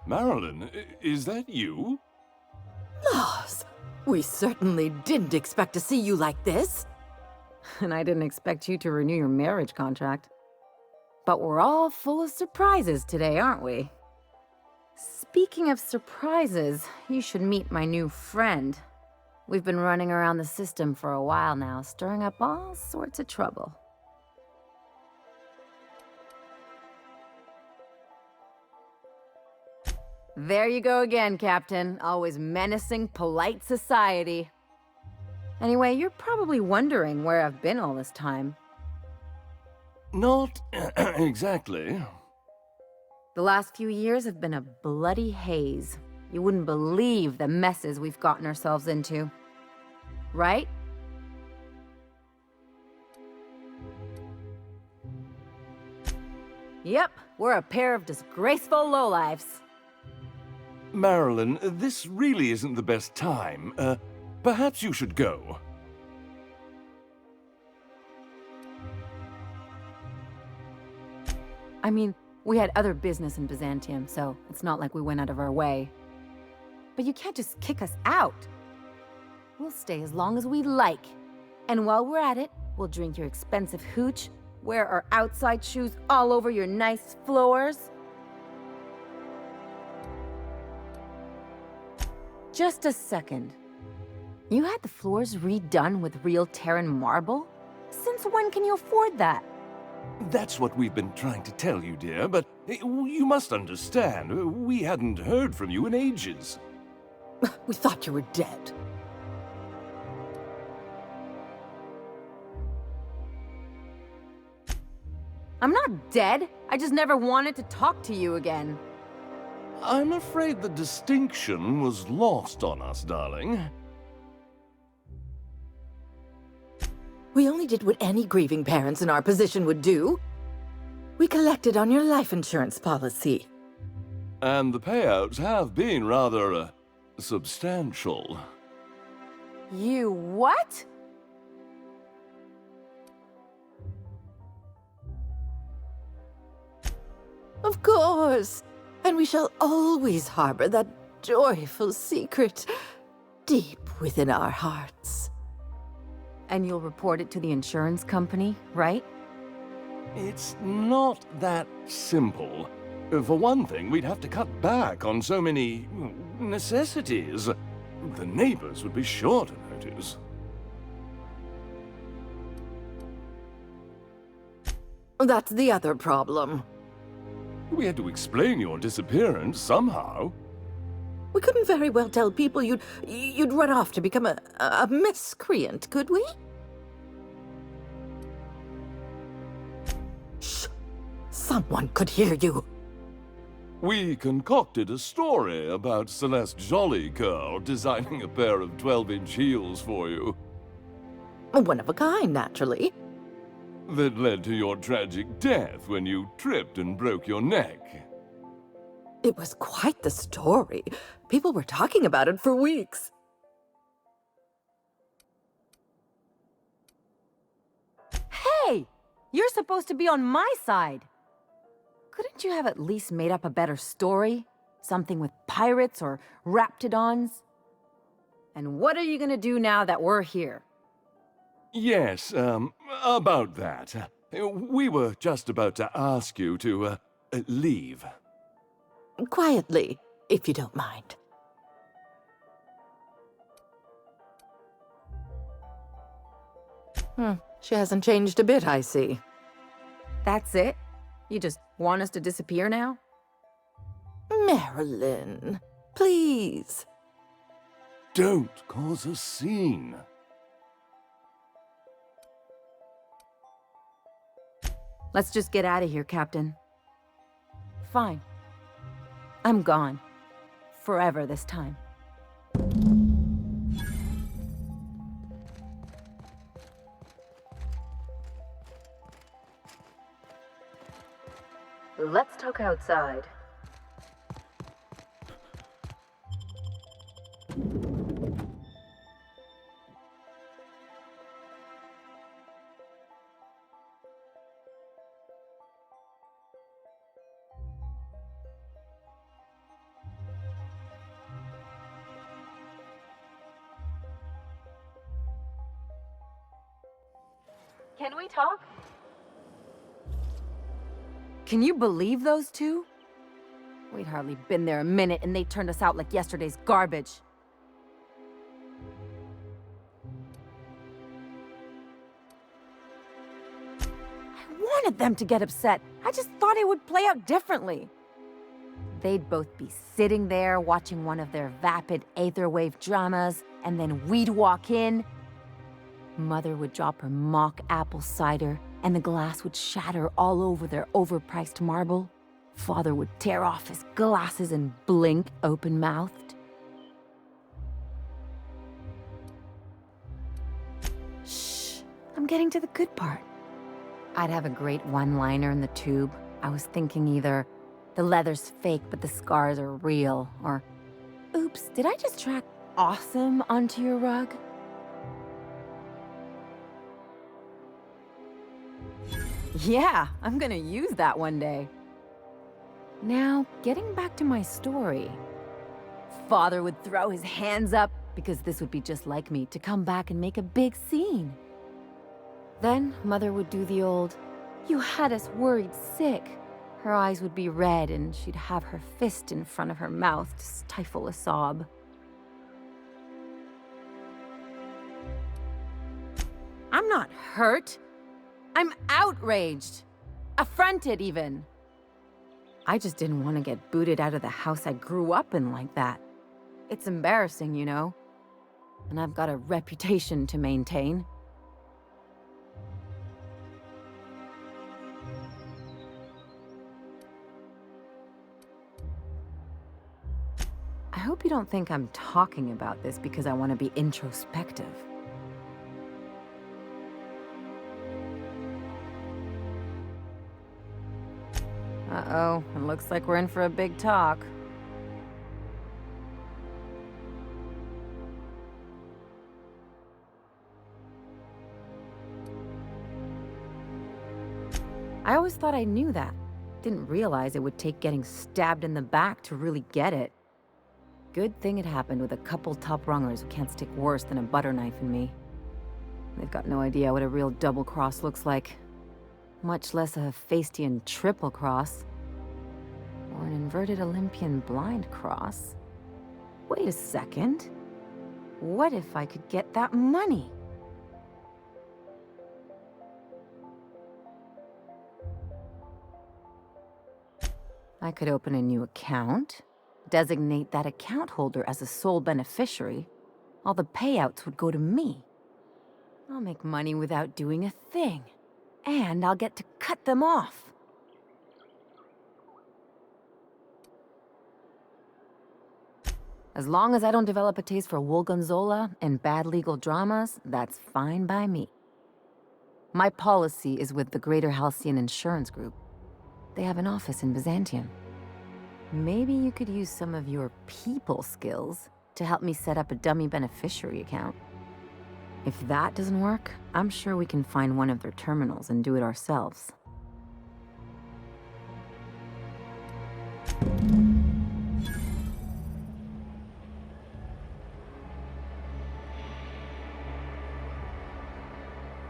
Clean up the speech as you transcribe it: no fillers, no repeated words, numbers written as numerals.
Marilyn, is that you? Laws, we certainly didn't expect to see you like this. And I didn't expect you to renew your marriage contract. But we're all full of surprises today, aren't we? Speaking of surprises, you should meet my new friend. We've been running around the system for a while now, stirring up all sorts of trouble. There you go again, Captain. Always menacing polite society. Anyway, you're probably wondering where I've been all this time. Not exactly. The last few years have been a bloody haze. You wouldn't believe the messes we've gotten ourselves into. Right? Yep, we're a pair of disgraceful lowlifes. Marilyn, this really isn't the best time. Perhaps you should go. I mean, we had other business in Byzantium, so it's not like we went out of our way. But you can't just kick us out. We'll stay as long as we like. And while we're at it, we'll drink your expensive hooch, wear our outside shoes all over your nice floors. Just a second. You had the floors redone with real Terran marble? Since when can you afford that? That's what we've been trying to tell you, dear, but you must understand, we hadn't heard from you in ages. We thought you were dead. I'm not dead. I just never wanted to talk to you again. I'm afraid the distinction was lost on us, darling. We only did what any grieving parents in our position would do. We collected on your life insurance policy. And the payouts have been rather, substantial. You what? Of course. And we shall always harbor that joyful secret deep within our hearts. And you'll report it to the insurance company, right? It's not that simple. For one thing, we'd have to cut back on so many necessities. The neighbors would be sure to notice. That's the other problem. We had to explain your disappearance somehow. We couldn't very well tell people you'd run off to become a miscreant, could we? Shh! Someone could hear you. We concocted a story about Celeste Jollycurl designing a pair of 12-inch heels for you. One of a kind, naturally. That led to your tragic death when you tripped and broke your neck. It was quite the story. People were talking about it for weeks. Hey! You're supposed to be on my side! Couldn't you have at least made up a better story? Something with pirates or raptidons? And what are you gonna do now that we're here? Yes, about that. We were just about to ask you to, leave. Quietly, if you don't mind. She hasn't changed a bit, I see. That's it? You just want us to disappear now? Marilyn, please. Don't cause a scene. Let's just get out of here, Captain. Fine. I'm gone. Forever this time. Let's talk outside. Can we talk? Can you believe those two? We'd hardly been there a minute and they turned us out like yesterday's garbage. I wanted them to get upset. I just thought it would play out differently. They'd both be sitting there watching one of their vapid aetherwave dramas, and then we'd walk in. Mother would drop her mock apple cider, and the glass would shatter all over their overpriced marble. Father would tear off his glasses and blink open-mouthed. Shh, I'm getting to the good part. I'd have a great one-liner in the tube. I was thinking either, the leather's fake but the scars are real, or, oops, did I just track awesome onto your rug? Yeah, I'm gonna use that one day. Now, getting back to my story. Father would throw his hands up, because this would be just like me, to come back and make a big scene. Then, Mother would do the old, "You had us worried sick." Her eyes would be red, and she'd have her fist in front of her mouth to stifle a sob. I'm not hurt. I'm outraged. Affronted, even. I just didn't want to get booted out of the house I grew up in like that. It's embarrassing, you know. And I've got a reputation to maintain. I hope you don't think I'm talking about this because I want to be introspective. Uh-oh, it looks like we're in for a big talk. I always thought I knew that. Didn't realize it would take getting stabbed in the back to really get it. Good thing it happened with a couple top-rungers who can't stick worse than a butter knife in me. They've got no idea what a real double cross looks like. Much less a Hephaestian triple cross. Or an inverted Olympian blind cross. Wait a second. What if I could get that money? I could open a new account, designate that account holder as a sole beneficiary. All the payouts would go to me. I'll make money without doing a thing. And I'll get to cut them off. As long as I don't develop a taste for Wolgonzola and bad legal dramas, that's fine by me. My policy is with the Greater Halcyon Insurance Group. They have an office in Byzantium. Maybe you could use some of your people skills to help me set up a dummy beneficiary account. If that doesn't work, I'm sure we can find one of their terminals and do it ourselves.